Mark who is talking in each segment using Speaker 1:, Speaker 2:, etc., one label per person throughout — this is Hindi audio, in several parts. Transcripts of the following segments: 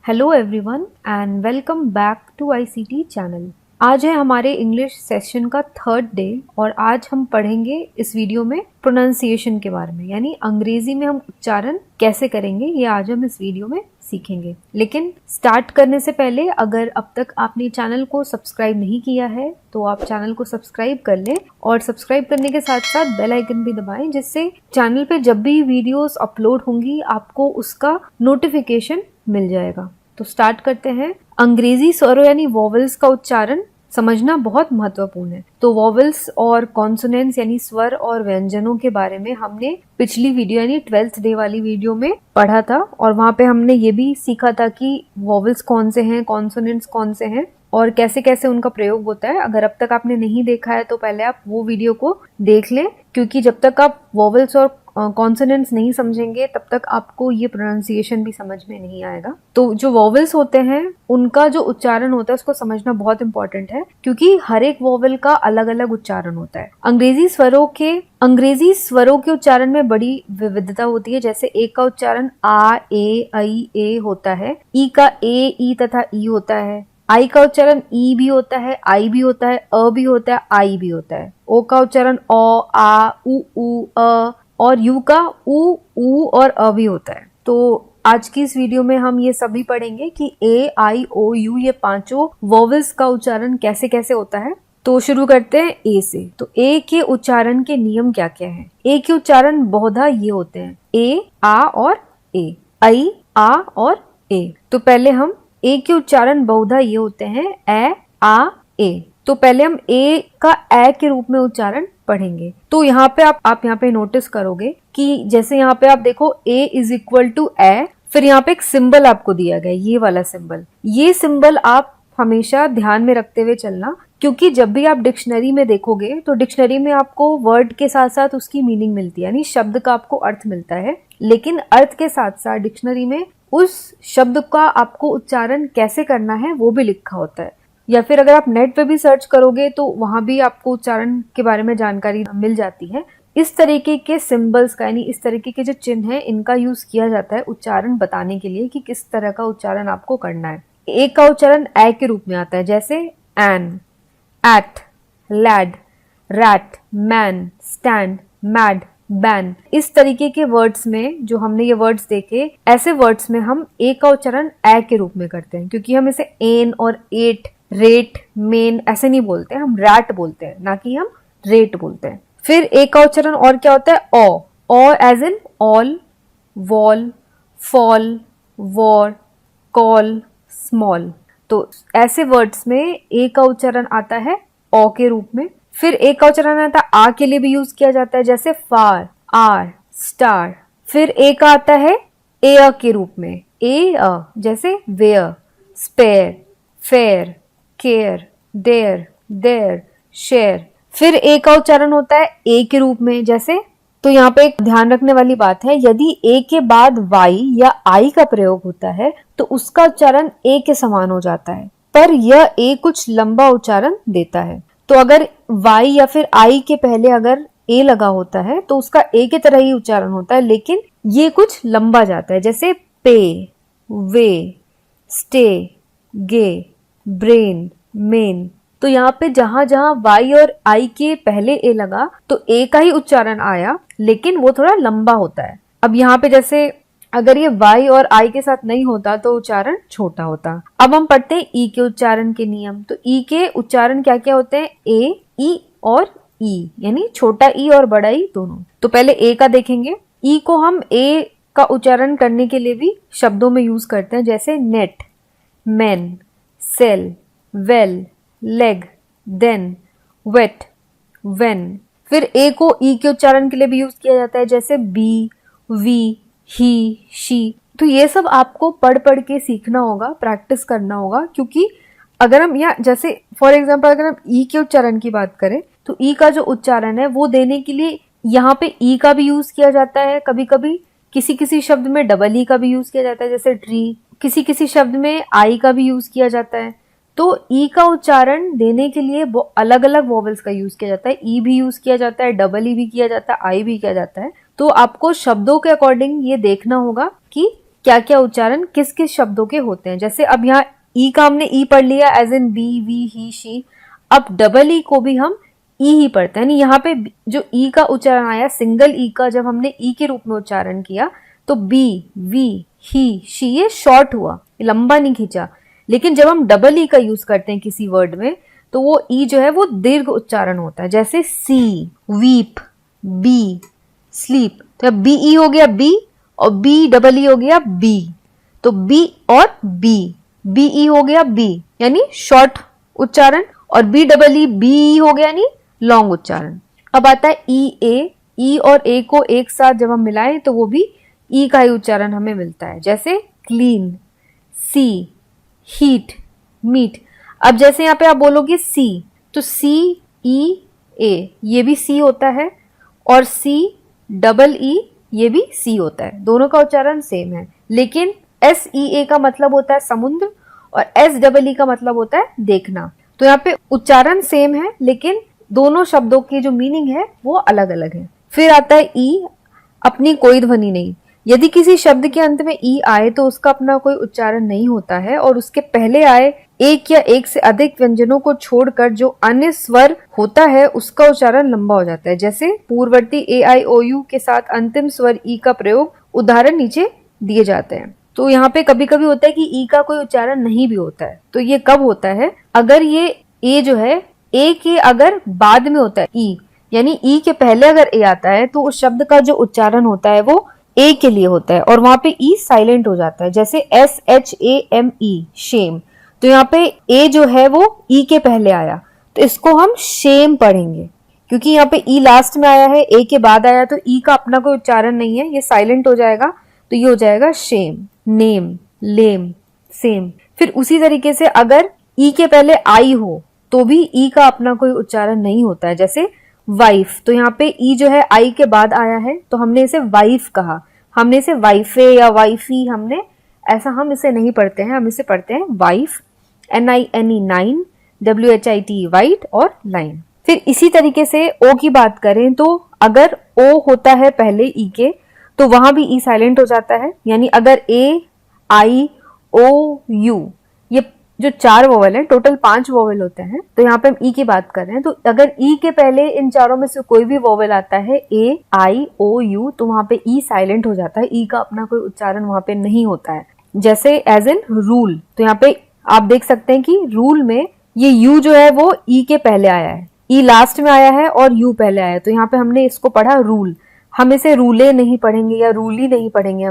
Speaker 1: Hello everyone and welcome back to ICT channel. आज है हमारे इंग्लिश सेशन का थर्ड डे और आज हम पढ़ेंगे इस वीडियो में प्रोनाउंसिएशन के बारे में, यानी अंग्रेजी में हम उच्चारण कैसे करेंगे, ये आज हम इस वीडियो में सीखेंगे। लेकिन स्टार्ट करने से पहले अगर अब तक आपने चैनल को सब्सक्राइब नहीं किया है तो आप चैनल को सब्सक्राइब कर लें और सब्सक्राइब करने के साथ साथ बेल आइकन भी दबाएं, जिससे चैनल पे जब भी वीडियोस अपलोड होंगी आपको उसका नोटिफिकेशन मिल जाएगा। तो स्टार्ट करते हैं। अंग्रेजी स्वरों यानी वॉवल्स का उच्चारण समझना बहुत महत्वपूर्ण है। तो वॉवल्स और कॉन्सोनेंट्स यानी स्वर और व्यंजनों के बारे में हमने पिछली वीडियो यानी 12th डे वाली वीडियो में पढ़ा था और वहां पे हमने ये भी सीखा था कि वॉवल्स कौन से हैं, कॉन्सोनेंट्स कौन से हैं और कैसे कैसे उनका प्रयोग होता है। अगर अब तक आपने नहीं देखा है तो पहले आप वो वीडियो को देख लें, क्योंकि जब तक आप वॉवल्स और कॉन्सोनेंट्स नहीं समझेंगे तब तक आपको ये प्रोनाउंसिएशन भी समझ में नहीं आएगा। तो जो वॉवल्स होते हैं उनका जो उच्चारण होता है उसको समझना बहुत इंपॉर्टेंट है, क्योंकि हर एक वॉवल का अलग अलग उच्चारण होता है। अंग्रेजी स्वरों के उच्चारण में बड़ी विविधता होती है। जैसे ए का उच्चारण आ, ए, ऐ, ए होता है। ई का ए, ई तथा ई होता है। आई का उच्चारण ई भी होता है, आई भी होता है, अ भी होता है, आई भी होता है। ओ का उच्चारण ओ, आ, उ, अ और यू का उ और अ भी होता है। तो आज की इस वीडियो में हम ये सभी पढ़ेंगे कि ए, आई, ओ, यू ये पांचों वॉवल्स का उच्चारण कैसे कैसे होता है। तो शुरू करते हैं ए से। तो ए के उच्चारण के नियम क्या क्या हैं? ए के उच्चारण बहुधा ये होते हैं: ए, आ और ए, ऐ, आ और ए। तो पहले हम ए के उच्चारण बहुधा ये होते हैं: ए, आ, ए। तो पहले हम ए का ए के रूप में उच्चारण पढ़ेंगे। तो यहाँ पे आप यहाँ पे नोटिस करोगे कि जैसे यहाँ पे आप देखो ए इज इक्वल टू ए, फिर यहाँ पे एक सिंबल आपको दिया गया है, ये वाला सिंबल। ये सिंबल आप हमेशा ध्यान में रखते हुए चलना, क्योंकि जब भी आप डिक्शनरी में देखोगे तो डिक्शनरी में आपको वर्ड के साथ साथ उसकी मीनिंग मिलती है, यानी शब्द का आपको अर्थ मिलता है, लेकिन अर्थ के साथ साथ डिक्शनरी में उस शब्द का आपको उच्चारण कैसे करना है वो भी लिखा होता है। या फिर अगर आप नेट पे भी सर्च करोगे तो वहां भी आपको उच्चारण के बारे में जानकारी मिल जाती है। इस तरीके के सिंबल्स का यानी इस तरीके के जो चिन्ह है इनका यूज किया जाता है उच्चारण बताने के लिए कि किस तरह का उच्चारण आपको करना है। ए का उच्चारण ए के रूप में आता है, जैसे an, at, lad, rat, man, stand, mad, ban. इस तरीके के वर्ड्स में जो हमने ये वर्ड्स देखे, ऐसे वर्ड्स में हम ए का उच्चारण ए के रूप में करते हैं, क्योंकि हम इसे एन और एट, रेट, मेन ऐसे नहीं बोलते हैं, हम रैट बोलते हैं, ना कि हम रेट बोलते हैं। फिर ए का उच्चारण और क्या होता है? O as in all, wall, fall, war, call, small. तो ऐसे वर्ड्स में ए का उच्चारण आता है ओ के रूप में। फिर ए का उच्चारण आता है आ के लिए भी यूज किया जाता है, जैसे फार, आर, स्टार। फिर ए का आता है ए अ के रूप में, ए अ, जैसे where, spare, fair, care, there, there, share. फिर ए का उच्चारण होता है ए के रूप में, जैसे, तो यहाँ पे एक ध्यान रखने वाली बात है, यदि ए के बाद वाई या आई का प्रयोग होता है तो उसका उच्चारण ए के समान हो जाता है, पर यह ए कुछ लंबा उच्चारण देता है। तो अगर वाई या फिर आई के पहले अगर ए लगा होता है तो उसका ए के तरह ही उच्चारण होता है, लेकिन ये कुछ लंबा जाता है, जैसे पे, वे, स्टे, गे, ब्रेन, मेन। तो यहाँ पे जहां जहां वाई और आई के पहले ए लगा तो ए का ही उच्चारण आया, लेकिन वो थोड़ा लंबा होता है। अब यहाँ पे जैसे अगर ये वाई और आई के साथ नहीं होता तो उच्चारण छोटा होता। अब हम पढ़ते हैं ई के उच्चारण के नियम। तो ई के उच्चारण क्या क्या होते हैं? ए, ई और ई, यानी छोटा ई और बड़ा ई दोनों। तो पहले ए का देखेंगे। ई को हम ए का उच्चारण करने के लिए भी शब्दों में यूज करते हैं, जैसे net, man, sell, well, leg, then, wet, when. फिर ए को ई के उच्चारण के लिए भी यूज किया जाता है, जैसे बी, वी, ही, शी। तो ये सब आपको पढ़ पढ़ के सीखना होगा, प्रैक्टिस करना होगा, क्योंकि अगर हम यहाँ जैसे फॉर एग्जांपल अगर हम ई के उच्चारण की बात करें तो ई का जो उच्चारण है वो देने के लिए यहाँ पे ई का भी यूज किया जाता है, कभी कभी किसी किसी शब्द में डबल ई का भी यूज किया जाता है, जैसे ट्री। किसी किसी शब्द में आई का भी यूज किया जाता है। तो ई का उच्चारण देने के लिए अलग अलग वॉवल्स का यूज किया जाता है, ई भी यूज किया जाता है, डबल ई भी किया जाता है, आई भी किया जाता है। तो आपको शब्दों के अकॉर्डिंग ये देखना होगा कि क्या क्या उच्चारण किस किस शब्दों के होते हैं। जैसे अब यहाँ ई का हमने ई पढ़ लिया as in be, we, he, she. अब डबल ई को भी हम ई ही पढ़ते हैं। यहाँ पे जो ई का उच्चारण आया, सिंगल ई का जब हमने ई के रूप में उच्चारण किया तो बी, वी, ही, शी ये शॉर्ट हुआ, लंबा नहीं खींचा। लेकिन जब हम डबल ई का यूज करते हैं किसी वर्ड में तो वो ई जो है वो दीर्घ उच्चारण होता है। जैसे सी, वीप, बी, स्लीप। तो बी ई हो गया बी और बी डबल ई हो गया बी। तो बी और बी, बी ई हो गया बी यानी शॉर्ट उच्चारण, और बी डबल ई बी हो गया यानी लॉन्ग उच्चारण। अब आता है ई ए। ई और ए को एक साथ जब हम मिलाएं तो वो भी ई का ही उच्चारण हमें मिलता है। जैसे क्लीन, सी, हीट, मीट। अब जैसे यहाँ पे आप बोलोगे सी तो सी ई ए ये भी सी होता है, और सी डबल ई ये भी सी होता है। दोनों का उच्चारण सेम है, लेकिन एस ई ए का मतलब होता है समुद्र और एस डबल ई का मतलब होता है देखना। तो यहाँ पे उच्चारण सेम है लेकिन दोनों शब्दों की जो मीनिंग है वो अलग अलग है। फिर आता है ई, अपनी कोई ध्वनि नहीं। यदि किसी शब्द के अंत में ई आए तो उसका अपना कोई उच्चारण नहीं होता है, और उसके पहले आए एक या एक से अधिक व्यंजनों को छोड़कर जो अन्य स्वर होता है उसका उच्चारण लंबा हो जाता है। जैसे पूर्ववर्ती ए आई ओ यू के साथ अंतिम स्वर ई का प्रयोग, उदाहरण नीचे दिए जाते हैं। तो यहाँ पे कभी कभी होता है कि ई का कोई उच्चारण नहीं भी होता है। तो ये कब होता है? अगर ये ए जो है, ए के अगर बाद में होता है ई, यानी ई के पहले अगर ए आता है तो उस शब्द का जो उच्चारण होता है वो ए के लिए होता है और वहां पे ई साइलेंट हो जाता है। जैसे S H A M E, shame. तो यहाँ पे ए जो है वो ई के पहले आया तो इसको हम शेम पढ़ेंगे, क्योंकि यहाँ पे ई लास्ट में आया है, ए के बाद आया, तो ई का अपना कोई उच्चारण नहीं है, ये साइलेंट हो जाएगा। तो ये हो जाएगा शेम। नेम, लेम, सेम। फिर उसी तरीके से अगर ई के पहले आई हो तो भी ई का अपना कोई उच्चारण नहीं होता है। जैसे वाइफ, तो यहाँ पे ई जो है आई के बाद आया है तो हमने इसे वाइफ कहा, हमने इसे वाइफे या वाइफी, हमने ऐसा हम इसे नहीं पढ़ते हैं, हम इसे पढ़ते हैं wife. NINE, nine, WHIT, white, और लाइन। फिर इसी तरीके से ओ की बात करें तो अगर ओ होता है पहले ई के तो वहां भी ई साइलेंट हो जाता है। यानी अगर ए, आई, ओ, यू ये जो 4 वोवेल है, टोटल 5 वोवेल होते हैं, तो यहाँ पे हम ई की बात कर रहे हैं। तो अगर ई के पहले इन चारों में से कोई भी वोवेल आता है, ए, आई, ओ, यू, तो वहां पे ई साइलेंट हो जाता है, ई का अपना कोई उच्चारण वहां पे नहीं होता है। जैसे एज इन रूल, तो यहाँ पे आप देख सकते हैं कि रूल में ये यू जो है वो ई के पहले आया है, ई लास्ट में आया है और यू पहले आया है, तो यहाँ पे हमने इसको पढ़ा रूल। हम इसे रूले नहीं पढ़ेंगे या रूली नहीं पढ़ेंगे,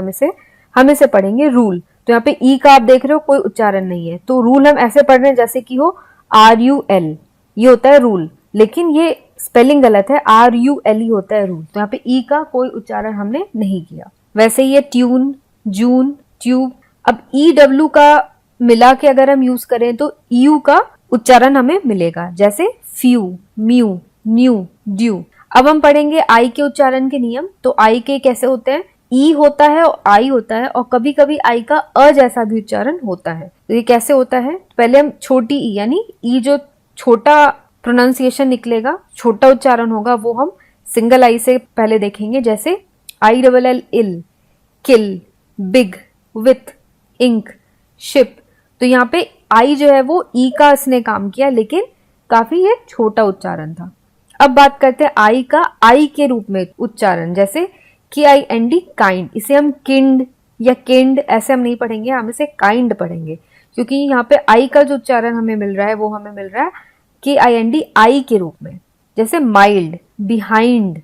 Speaker 1: हम इसे पढ़ेंगे रूल। तो यहाँ पे ई का आप देख रहे हो कोई उच्चारण नहीं है, तो रूल हम ऐसे पढ़ रहे हैं जैसे कि हो RUL, ये होता है रूल, लेकिन ये स्पेलिंग गलत है, RULE होता है रूल। तो यहाँ पे ई का कोई उच्चारण हमने नहीं किया। वैसे ये ट्यून, जून, ट्यूब। अब EW का मिला के अगर हम यूज करें तो EU का उच्चारण हमें मिलेगा, जैसे फ्यू, म्यू, न्यू, ड्यू। अब हम पढ़ेंगे आई के उच्चारण के नियम। तो आई के कैसे होते हैं? ई होता है और आई होता है, और कभी कभी आई का अ जैसा भी उच्चारण होता है। तो ये कैसे होता है? पहले हम छोटी ई, यानी ई जो छोटा प्रोनाउंसिएशन निकलेगा, छोटा उच्चारण होगा, वो हम सिंगल आई से पहले देखेंगे। जैसे ILL, ill, kill, big, with, ink, ship. तो यहाँ पे आई जो है वो ई का इसने काम किया, लेकिन काफी ये छोटा उच्चारण था। अब बात करते हैं आई का आई के रूप में उच्चारण। जैसे KIND, काइंड। इसे हम किंड या किंड ऐसे हम नहीं पढ़ेंगे, हम इसे काइंड पढ़ेंगे, क्योंकि यहाँ पे आई का जो उच्चारण हमें मिल रहा है वो हमें मिल रहा है KIND, आई के रूप में। जैसे mild, behind,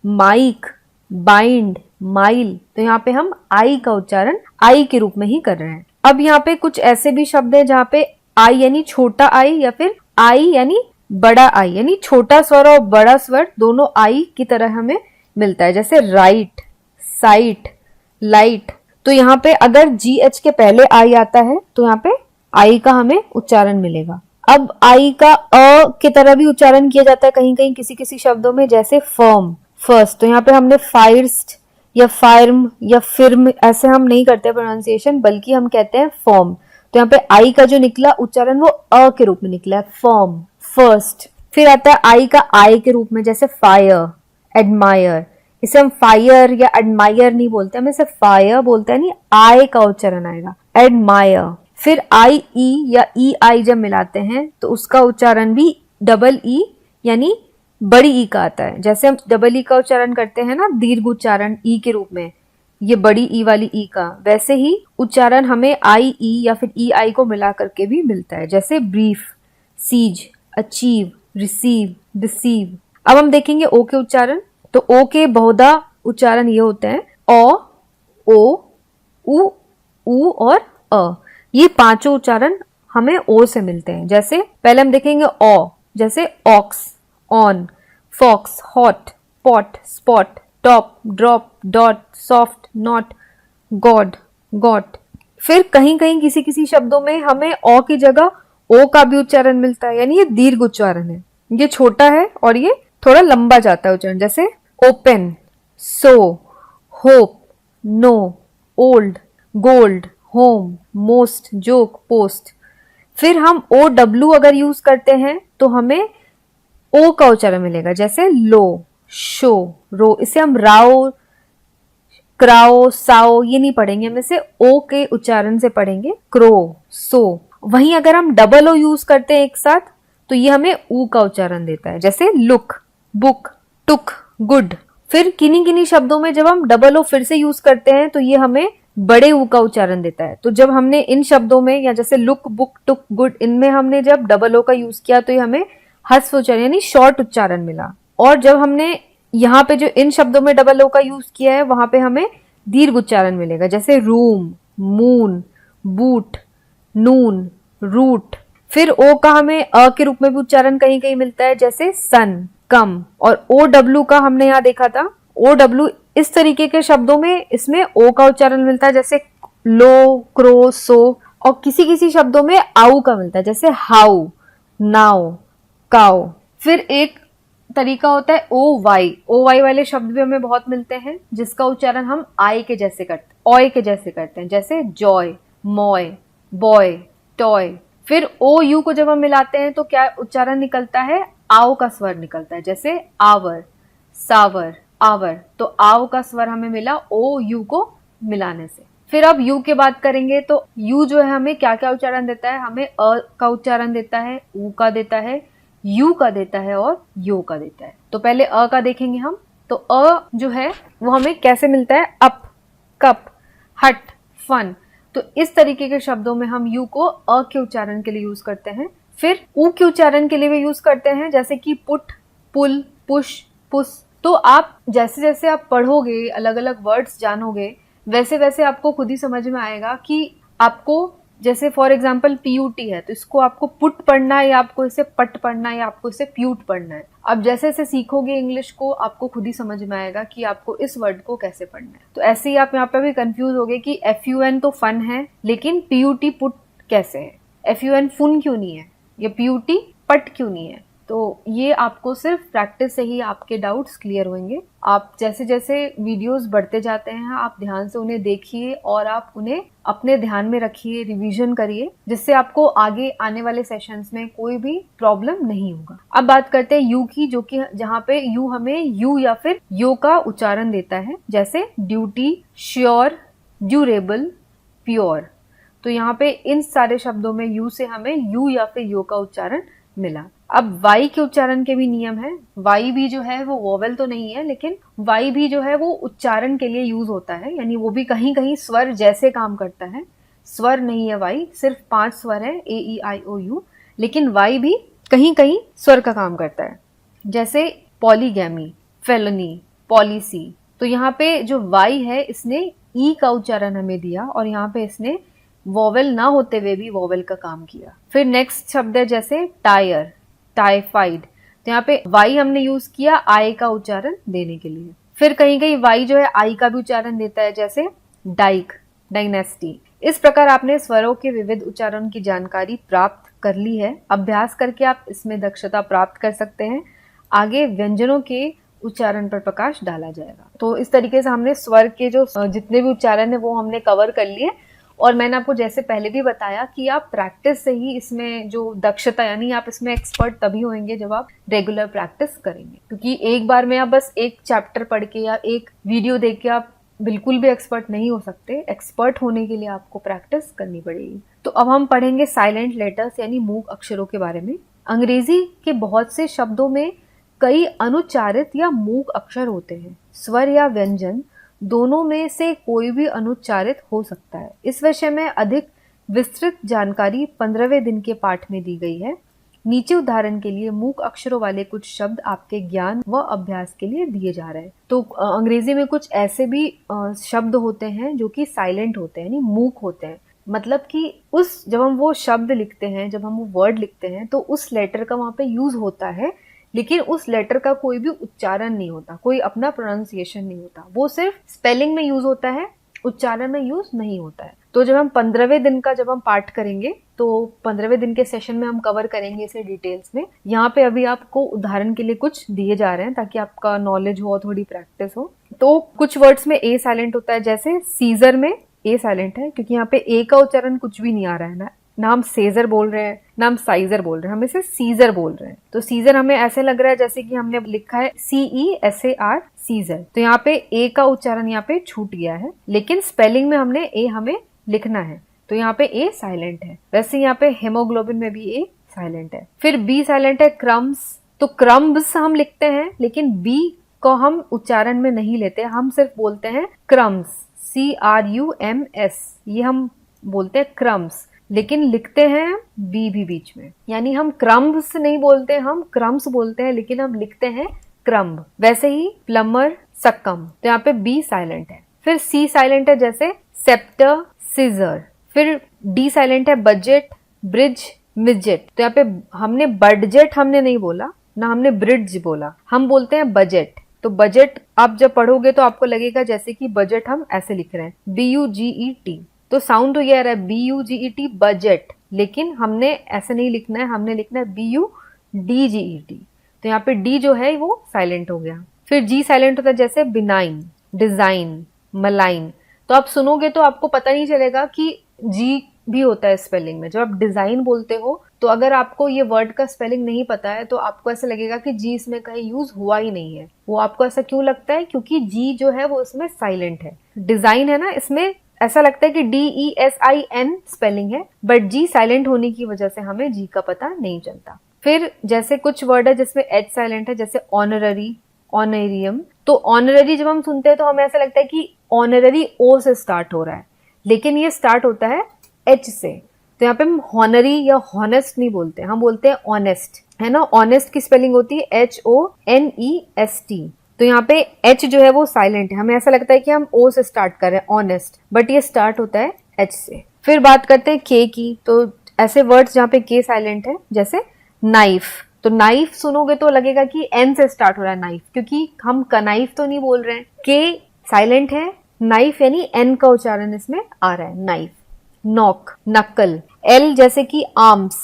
Speaker 1: mike, bind, mile. तो यहाँ पे हम आई का उच्चारण आई के रूप में ही कर रहे हैं। अब यहाँ पे कुछ ऐसे भी शब्द है जहाँ पे आई यानी छोटा आई, या फिर आई यानी बड़ा आई, यानी छोटा स्वर और बड़ा स्वर दोनों आई की तरह हमें मिलता है। जैसे राइट, साइट, लाइट। तो यहाँ पे अगर GH के पहले आई आता है तो यहाँ पे आई का हमें उच्चारण मिलेगा। अब आई का अ की तरह भी उच्चारण किया जाता है कहीं कहीं किसी किसी शब्दों में, जैसे फर्म, फर्स्ट। तो यहाँ पे हमने फायर्स्ट या फार्म या फिर्म ऐसे हम नहीं करते प्रोनाउंसिएशन, बल्कि हम कहते हैं फॉर्म। तो यहाँ पे आई का जो निकला उच्चारण वो अ के रूप में निकला है, फॉर्म, फर्स्ट। फिर आता है आई का आई के रूप में, जैसे फायर, एडमायर, इसे हम फायर या एडमायर नहीं बोलते, हम इसे फायर बोलते हैं, नहीं आई का उच्चारण आएगा, एडमायर। फिर आई ई या ई आई जब मिलाते हैं तो उसका उच्चारण भी डबल ई यानी बड़ी ई का आता है। जैसे हम डबल ई का उच्चारण करते हैं ना दीर्घ उच्चारण ई के रूप में, ये बड़ी ई वाली ई का, वैसे ही उच्चारण हमें आई ई या फिर ई आई को मिला करके भी मिलता है। जैसे brief, seize, achieve, receive, deceive. अब हम देखेंगे ओ के उच्चारण। तो ओ के बहुधा उच्चारण ये होते हैं ओ, उ, ऊ और अ। ये पांचों उच्चारण हमें ओ से मिलते हैं। जैसे पहले हम देखेंगे ओ, जैसे ox, on, fox, hot, pot, spot, top, drop, dot, soft, not, god, got. फिर कहीं कहीं किसी किसी शब्दों में हमें ओ की जगह ओ का भी उच्चारण मिलता है, यानी ये दीर्घ उच्चारण है, ये छोटा है और ये थोड़ा लंबा जाता है उच्चारण। जैसे open, so, hope, no, old, gold, home, most, joke, post. फिर हम ओ डब्ल्यू अगर यूज करते हैं तो हमें ओ का उच्चारण मिलेगा। जैसे लो, शो, रो। इसे हम राओ, क्राओ, साओ ये नहीं पढ़ेंगे, हम इसे ओ के उच्चारण से पढ़ेंगे, क्रो, सो। वहीं अगर हम डबल ओ यूज करते हैं एक साथ तो ये हमें ऊ का उच्चारण देता है। जैसे लुक, बुक, टुक, गुड। फिर किन्हीं किन्हीं शब्दों में जब हम डबल ओ फिर से यूज करते हैं तो ये हमें बड़े ऊ का उच्चारण देता है। तो जब हमने इन शब्दों में, या जैसे लुक, बुक, टुक, गुड, इनमें हमने जब डबल ओ का यूज किया तो ये हमें हस्व उच्चारण यानी शॉर्ट उच्चारण मिला। और जब हमने यहाँ पे जो इन शब्दों में डबल ओ का यूज किया है वहां पे हमें दीर्घ उच्चारण मिलेगा। जैसे रूम, मून, बूट, नून, रूट। फिर ओ का हमें अ के रूप में भी उच्चारण कहीं कहीं मिलता है, जैसे सन, कम। और ओ डब्ल्यू का हमने यहाँ देखा था, ओ डब्ल्यू इस तरीके के शब्दों में इसमें ओ का उच्चारण मिलता है, जैसे लो, क्रो, सो। और किसी किसी शब्दों में आउ का मिलता है, जैसे हाउ, नाउ, काउ। फिर एक तरीका होता है ओ वाई वाले शब्द भी हमें बहुत मिलते हैं जिसका उच्चारण हम आई के जैसे करते हैं, ऑय के जैसे करते हैं। जैसे जॉय, मॉय, बॉय, टॉय। फिर ओ यू को जब हम मिलाते हैं तो क्या उच्चारण निकलता है, आओ का स्वर निकलता है। जैसे आवर, सावर, आवर। तो आओ का स्वर हमें मिला ओ यू को मिलाने से। फिर अब यू के बात करेंगे तो यू जो है हमें क्या क्या उच्चारण देता है, हमें अ का उच्चारण देता है, ऊ का देता है, यू का देता है और यो का देता है। तो पहले अ का देखेंगे हम। तो अ जो है वो हमें कैसे मिलता है, अप, कप, हट, फन। तो इस तरीके के शब्दों में हम यू को अ के उच्चारण के लिए यूज करते हैं। फिर ऊ के उच्चारण के लिए भी यूज करते हैं, जैसे कि पुट, पुल, पुश, पुस। तो आप जैसे जैसे आप पढ़ोगे, अलग अलग वर्ड्स जानोगे, वैसे वैसे आपको खुद ही समझ में आएगा कि आपको, जैसे फॉर एग्जाम्पल पीयूटी है तो इसको आपको पुट पढ़ना है या आपको इसे पट पढ़ना है या आपको इसे प्यूट पढ़ना है। अब जैसे जैसे सीखोगे इंग्लिश को आपको खुद ही समझ में आएगा कि आपको इस वर्ड को कैसे पढ़ना है। तो ऐसे ही आप यहाँ पे भी कंफ्यूज होगे कि FUN तो फन है लेकिन PUT पुट कैसे है, FUN फुन क्यों नहीं है, या PUT पट क्यों नहीं है। तो ये आपको सिर्फ प्रैक्टिस से ही आपके डाउट्स क्लियर होंगे। आप जैसे जैसे वीडियोस बढ़ते जाते हैं आप ध्यान से उन्हें देखिए और आप उन्हें अपने ध्यान में रखिए, रिवीजन करिए, जिससे आपको आगे आने वाले सेशंस में कोई भी प्रॉब्लम नहीं होगा। अब बात करते हैं यू की, जो कि जहाँ पे यू हमें यू या फिर यो का उच्चारण देता है। जैसे ड्यूटी, श्योर, ड्यूरेबल, प्योर। तो यहाँ पे इन सारे शब्दों में यू से हमें यू या फिर यो का उच्चारण मिला। अब वाई के उच्चारण के भी नियम है। वाई भी जो है वो वोवेल तो नहीं है, लेकिन वाई भी जो है वो उच्चारण के लिए यूज होता है, यानी वो भी कहीं कहीं स्वर जैसे काम करता है। स्वर नहीं है वाई, सिर्फ 5 स्वर है AEIOU, लेकिन वाई भी कहीं कहीं स्वर का काम करता है। जैसे पॉलीगैमी, फेलोनी, पॉलिसी। तो यहाँ पे जो वाई है इसने ई का उच्चारण हमें दिया और यहाँ पे इसने वोवेल ना होते हुए भी वोवेल का काम किया। फिर नेक्स्ट शब्द है जैसे टायर, टाइफाइड। तो यहाँ पे वाई हमने यूज किया आई का उच्चारण देने के लिए। फिर कहीं कहीं वाई जो है आई का भी उच्चारण देता है, जैसे डाइक, डायनेस्टी। इस प्रकार आपने स्वरों के विविध उच्चारण की जानकारी प्राप्त कर ली है। अभ्यास करके आप इसमें दक्षता प्राप्त कर सकते हैं। आगे व्यंजनों के उच्चारण पर प्रकाश डाला जाएगा। तो इस तरीके से हमने स्वर के जो जितने भी उच्चारण है वो हमने कवर कर लिए और मैंने आपको जैसे पहले भी बताया कि आप प्रैक्टिस से ही इसमें जो दक्षता, यानी आप इसमें एक्सपर्ट तभी होंगे जब आप रेगुलर प्रैक्टिस करेंगे, क्योंकि एक बार में आप बस एक चैप्टर पढ़ के या एक वीडियो देख के आप बिल्कुल भी एक्सपर्ट नहीं हो सकते। एक्सपर्ट होने के लिए आपको प्रैक्टिस करनी पड़ेगी। तो अब हम पढ़ेंगे साइलेंट लेटर्स यानी मूक अक्षरों के बारे में। अंग्रेजी के बहुत से शब्दों में कई अनुच्चारित या मूक अक्षर होते हैं। स्वर या व्यंजन दोनों में से कोई भी अनुच्चारित हो सकता है। इस विषय में अधिक विस्तृत जानकारी 15वें दिन के पाठ में दी गई है। नीचे उदाहरण के लिए मूक अक्षरों वाले कुछ शब्द आपके ज्ञान व अभ्यास के लिए दिए जा रहे हैं। तो अंग्रेजी में कुछ ऐसे भी शब्द होते हैं जो कि साइलेंट होते हैं, यानी मूक होते हैं। मतलब कि जब हम वो शब्द लिखते हैं, जब हम वो वर्ड लिखते हैं, तो उस लेटर का वहां पे यूज होता है, लेकिन उस लेटर का कोई भी उच्चारण नहीं होता, कोई अपना प्रोनाउंसिएशन नहीं होता। वो सिर्फ स्पेलिंग में यूज होता है, उच्चारण में यूज नहीं होता है। तो जब हम 15वें दिन का जब हम पाठ करेंगे, तो 15वें दिन के सेशन में हम कवर करेंगे इसे डिटेल्स में। यहाँ पे अभी आपको उदाहरण के लिए कुछ दिए जा रहे हैं ताकि आपका नॉलेज हो और थोड़ी प्रैक्टिस हो। तो कुछ वर्ड्स में ए साइलेंट होता है, जैसे सीजर में ए साइलेंट है क्योंकि यहाँ पे ए का उच्चारण कुछ भी नहीं आ रहा है ना हम सीजर बोल रहे हैं ना हम साइजर बोल रहे हैं, हम इसे सीजर बोल रहे हैं। तो सीजर हमें ऐसे लग रहा है जैसे कि हमने लिखा है CESAR सीजर। तो यहाँ पे ए का उच्चारण यहाँ पे छूट गया है, लेकिन स्पेलिंग में हमने ए हमें लिखना है, तो यहाँ पे ए साइलेंट है। वैसे यहाँ पे हेमोग्लोबिन में भी ए साइलेंट है। फिर बी साइलेंट है, क्रम्स। तो क्रम्स हम लिखते हैं, लेकिन बी को हम उच्चारण में नहीं लेते, हम सिर्फ बोलते हैं क्रम्स, CRUMS, ये हम बोलते हैं क्रम्स, लेकिन लिखते हैं बी भी बीच में, यानी हम क्रम्स नहीं बोलते, हम क्रम्स बोलते हैं, लेकिन हम लिखते हैं क्रम्ब। वैसे ही प्लम्बर, सक्कम, तो यहाँ पे बी साइलेंट है। फिर सी साइलेंट है, जैसे सेप्टर, सीजर। फिर डी साइलेंट है, बजट, ब्रिज, मिडजेट। तो यहाँ पे हमने बडजेट हमने नहीं बोला, ना हमने ब्रिज बोला, हम बोलते हैं बजट। तो बजट आप जब पढ़ोगे तो आपको लगेगा जैसे कि बजट हम ऐसे लिख रहे हैं, BUGET। तो साउंड तो ये आ रहा है BUGET, बजट, लेकिन हमने ऐसे नहीं लिखना है, हमने लिखना है BUDGET। तो यहाँ पे डी जो है वो साइलेंट हो गया। फिर जी साइलेंट होता है, जैसे बिनाइन, डिजाइन, मलाइन। तो आप सुनोगे तो आपको पता नहीं चलेगा कि जी भी होता है स्पेलिंग में। जब आप डिजाइन बोलते हो तो अगर आपको ये वर्ड का स्पेलिंग नहीं पता है तो आपको ऐसा लगेगा कि जी इसमें कहीं यूज हुआ ही नहीं है। वो आपको ऐसा क्यों लगता है? क्योंकि जी जो है वो इसमें साइलेंट है। डिजाइन है ना, इसमें ऐसा लगता है कि DESIN स्पेलिंग है, बट जी साइलेंट होने की वजह से हमें जी का पता नहीं चलता। फिर जैसे कुछ वर्ड है जिसमें एच साइलेंट है, जैसे ऑनररी, ऑनरियम। तो ऑनररी जब हम सुनते हैं तो हमें ऐसा लगता है कि ऑनररी ओ से स्टार्ट हो रहा है, लेकिन ये स्टार्ट होता है एच से। तो यहाँ पे हम हॉनरी या हॉनेस्ट नहीं बोलते, हम बोलते हैं ऑनेस्ट, है ना। ऑनेस्ट की स्पेलिंग होती है HONEST। तो यहाँ पे एच जो है वो साइलेंट है, हमें ऐसा लगता है कि हम ओ से स्टार्ट कर रहे हैं, ऑनेस्ट, बट ये स्टार्ट होता है एच से। फिर बात करते हैं के की। तो ऐसे वर्ड्स जहाँ पे के साइलेंट है, जैसे नाइफ। तो नाइफ सुनोगे तो लगेगा कि एन से स्टार्ट हो रहा है नाइफ, क्योंकि हम कनाइफ तो नहीं बोल रहे हैं। के साइलेंट है, नाइफ यानी एन का उच्चारण इसमें आ रहा है, नाइफ। नॉक, नक्कल। एल जैसे कि आर्म्स,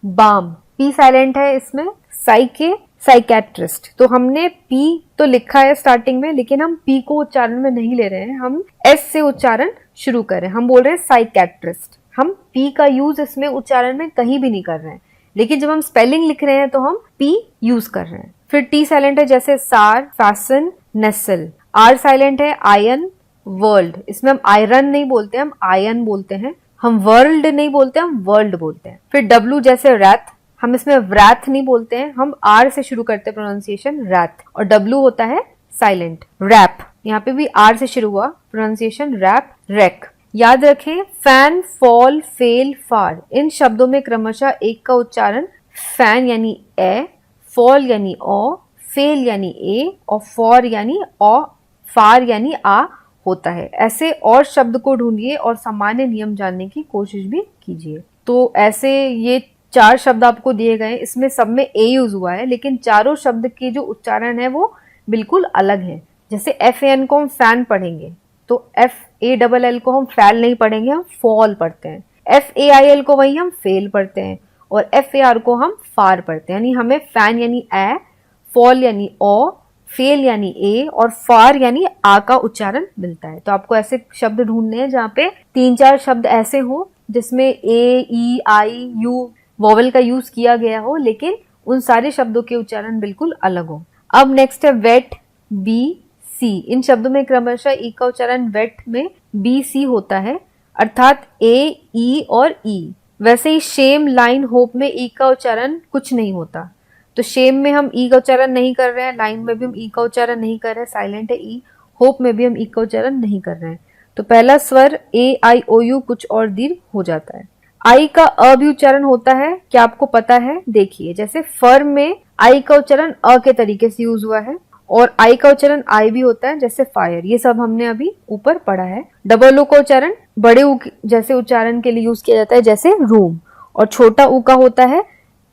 Speaker 1: बाम। पी साइलेंट है इसमें, साइके, साइकेट्रिस्ट। तो हमने पी तो लिखा है स्टार्टिंग में, लेकिन हम पी को उच्चारण में नहीं ले रहे हैं, हम एस से उच्चारण शुरू कर रहे हैं, हम बोल रहे हैं साइकेट्रिस्ट। हम पी का यूज इसमें उच्चारण में कहीं भी नहीं कर रहे हैं, लेकिन जब हम स्पेलिंग लिख रहे हैं तो हम पी यूज कर रहे हैं। फिर टी साइलेंट है, जैसे सार, फैसन, नेसल। आर साइलेंट है, आयन, वर्ल्ड। इसमें हम आयरन नहीं बोलते, हम आयन बोलते हैं। हम वर्ल्ड नहीं बोलते, हम वर्ल्ड बोलते हैं। फिर डब्ल्यू जैसे रैथ, हम इसमें व्रैथ नहीं बोलते हैं, हम आर से शुरू करते हैं प्रोनाउंसिएशन, रैथ, और डब्ल्यू होता है साइलेंट। रैप, यहाँ पे भी आर से शुरू हुआ प्रोनाउंसिएशन, रैप, रेक। याद रखें, फैन, फॉल, फेल, फार, इन शब्दों में क्रमशः एक का उच्चारण फैन यानी ए, फॉल यानी ओ, फेल यानी ए, और फॉर यानी ओ, फार यानी आ होता है। ऐसे और शब्द को ढूंढिए और सामान्य नियम जानने की कोशिश भी कीजिए। तो ऐसे ये 4 शब्द आपको दिए गए, इसमें सब में ए यूज हुआ है, लेकिन चारों शब्द के जो उच्चारण है वो बिल्कुल अलग है। जैसे FAN को हम फैन पढ़ेंगे, तो FALL को हम फैल नहीं पढ़ेंगे, हम फॉल पढ़ते हैं। FAIL को वही हम फेल पढ़ते हैं, और FAR को हम फार पढ़ते हैं। यानी हमें फैन यानी ए, फॉल यानी ओ, फेल यानी ए और फार यानी आ का उच्चारण मिलता है। तो आपको ऐसे शब्द ढूंढने हैं जहाँ पे 3-4 शब्द ऐसे हो जिसमें ए, ई, आई, यू वॉवल का यूज किया गया हो, लेकिन उन सारे शब्दों के उच्चारण बिल्कुल अलग हो। अब नेक्स्ट है वेट, बी, सी। इन शब्दों में क्रमशः ई का उच्चारण वेट में बी, सी होता है, अर्थात ए, ई और ई। वैसे ही शेम, लाइन, होप में ई का उच्चारण कुछ नहीं होता। तो शेम में हम ई का उच्चारण नहीं कर रहे हैं, लाइन में भी हम ई का उच्चारण नहीं कर रहे हैं, साइलेंट है ई। होप में भी हम ई का उच्चारण नहीं कर रहे हैं। तो पहला स्वर ए, आई, ओ, यू कुछ और दीर्घ हो जाता है। आई का अ भी उच्चारण होता है, क्या आपको पता है? देखिए, जैसे फर्म में आई का उच्चारण अ के तरीके से यूज हुआ है, और आई का उच्चारण आई भी होता है, जैसे फायर। ये सब हमने अभी ऊपर पढ़ा है। डबल ओ का उच्चारण बड़े ऊ जैसे उच्चारण के लिए यूज किया जाता है, जैसे रूम, और छोटा ऊ का होता है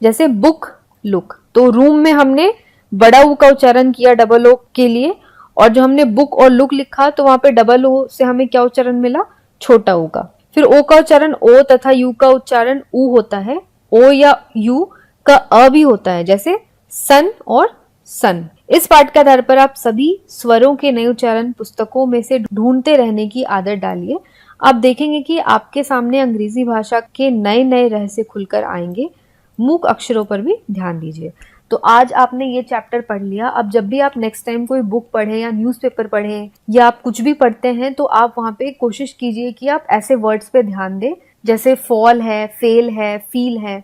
Speaker 1: जैसे बुक, लुक। तो रूम में हमने बड़ा ऊ का उच्चारण किया डबल ओ के लिए, और जो हमने बुक और लुक लिखा तो वहां पे डबल ओ से हमें क्या उच्चारण मिला? छोटा ऊ का। फिर ओ का उच्चारण ओ तथा यू का उच्चारण ऊ होता है। ओ या यू का अ भी होता है, जैसे सन और सन। इस पाठ के आधार पर आप सभी स्वरों के नए उच्चारण पुस्तकों में से ढूंढते रहने की आदत डालिए। आप देखेंगे कि आपके सामने अंग्रेजी भाषा के नए नए रहस्य खुलकर आएंगे। मूक अक्षरों पर भी ध्यान दीजिए। तो आज आपने ये चैप्टर पढ़ लिया। अब जब भी आप नेक्स्ट टाइम कोई बुक पढ़ें या न्यूज़पेपर पढ़ें या आप कुछ भी पढ़ते हैं, तो आप वहां पे कोशिश कीजिए कि आप ऐसे वर्ड्स पे ध्यान दें, जैसे फॉल है, फेल है, फील है।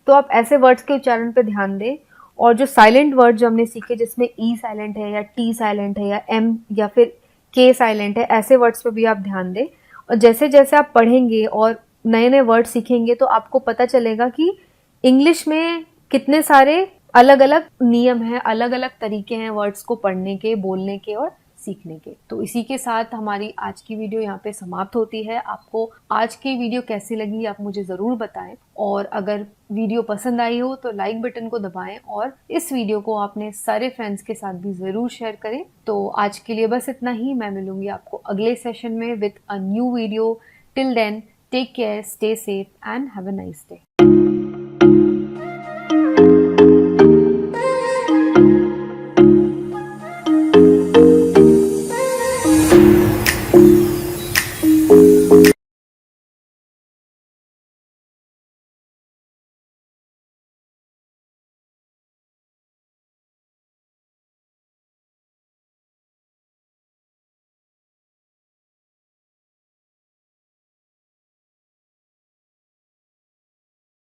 Speaker 1: तो आप ऐसे वर्ड्स के उच्चारण पे ध्यान दें। और जो साइलेंट वर्ड जो हमने सीखे, जिसमें ई साइलेंट है या टी साइलेंट है या एम या फिर के साइलेंट है, ऐसे वर्ड्स पे भी आप ध्यान दें। और जैसे जैसे आप पढ़ेंगे और नए नए वर्ड सीखेंगे, तो आपको पता चलेगा कि इंग्लिश में कितने सारे अलग अलग नियम हैं, अलग अलग तरीके हैं वर्ड्स को पढ़ने के, बोलने के और सीखने के। तो इसी के साथ हमारी आज की वीडियो यहाँ पे समाप्त होती है। आपको आज की वीडियो कैसी लगी आप मुझे ज़रूर बताएं, और अगर वीडियो पसंद आई हो तो लाइक बटन को दबाएं, और इस वीडियो को अपने सारे फ्रेंड्स के साथ भी ज़रूर शेयर करें। तो आज के लिए बस इतना ही। मैं मिलूंगी आपको अगले सेशन में with a new video. Till then, take care, stay safe and have a nice day.